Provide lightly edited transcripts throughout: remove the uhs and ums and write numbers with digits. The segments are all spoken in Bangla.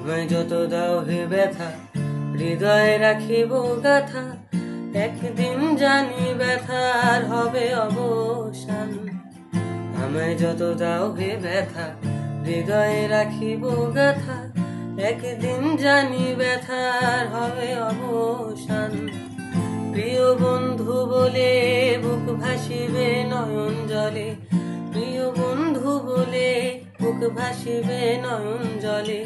আমায় যত দাও হে ব্যথা, হৃদয়ে রাখিব গাথা। একদিন জানি ব্যথার হবে অবসান। আমায় যত দাও হে ব্যথা, হৃদয়ে রাখিব গাথা। একদিন জানি ব্যথার হবে অবসান। প্রিয় বন্ধু বলে বুক ভাসিবে নয়ন জলে, প্রিয় বন্ধু বলে বুক ভাসিবে নয়ন জলে।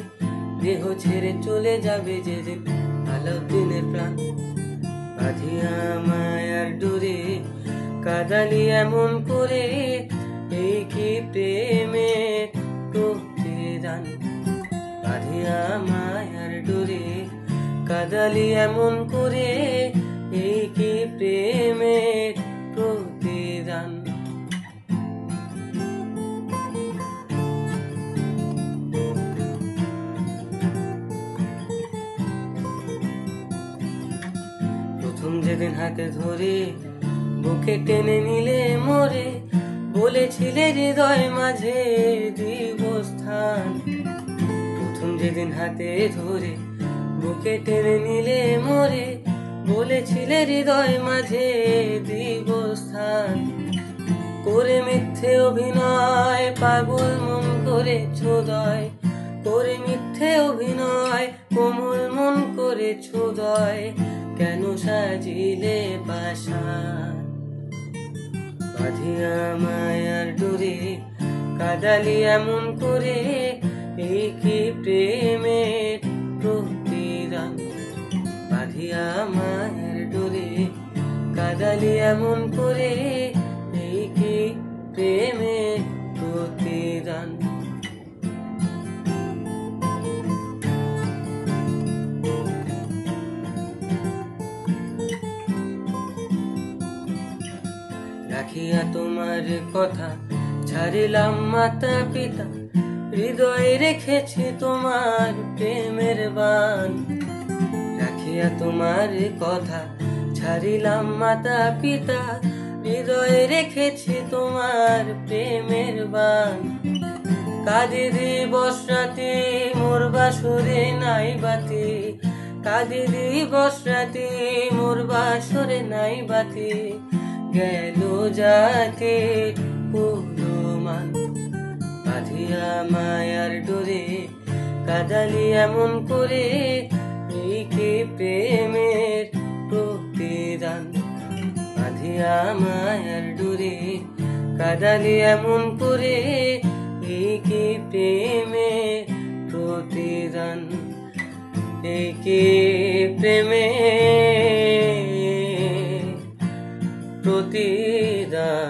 দেহ ছেড়ে চলে যাবে যে যে আলাউদ্দিনের প্রাণ। বাঁধিয়া মায়ার ডোরে কাঁদালি এমন করে, এই কি প্রেমের প্রতিদান। বাঁধিয়া মায়ার ডোরে কাঁদালি এমন করে, এই কি প্রেমের প্রতিদান। প্রথম যেদিন হাতে ধরে বুকে টেনে নিলে মোরে, বলেছিলে হৃদয় মাঝে দিব স্থান। প্রথম যেদিন হাতে ধরে বুকে টেনে নিলে মোরে, বলেছিলে হৃদয় মাঝে দিব স্থান। করে মিথ্যে অভিনয় পাগল মন করেছ দয়, করে মিথ্যে অভিনয় কোমল মন করেছ দয়। কেন সাজিলে পাশান। বাঁধিয়া মায়ার ডোরে কাঁদালি এমন করে, এই কি প্রেমের প্রতিদান। বাঁধিয়া মায়ের ডোরে কাঁদালি এমন করে, এই কি প্রেমের প্রতিদান। রাখিয়া তোমার কথা ছাড়িলাম মাতা পিতা, হৃদয়ে রেখেছি তোমার প্রেমের বান। রাখিয়া তোমার কথা ছাড়িলাম মাতা পিতা, হৃদয়ে রেখেছি তোমার প্রেমের বান। কাঁদি দিবস রাতে মোর বাসরে নাই বাতি, কাঁদি দিবস রাতে মোর বাসরে নাই বাতি। গেল জাতির পুরোমান। বাঁধিয়া মায়ার ডোরে কাঁদালি এমন করে, এই কি প্রেমের প্রতিদান। বাঁধিয়া মায়ার ডোরে কাঁদালি এমন করে, এই কি প্রেমের প্রতিদান। এই কি প্রেমের প্রতিদান।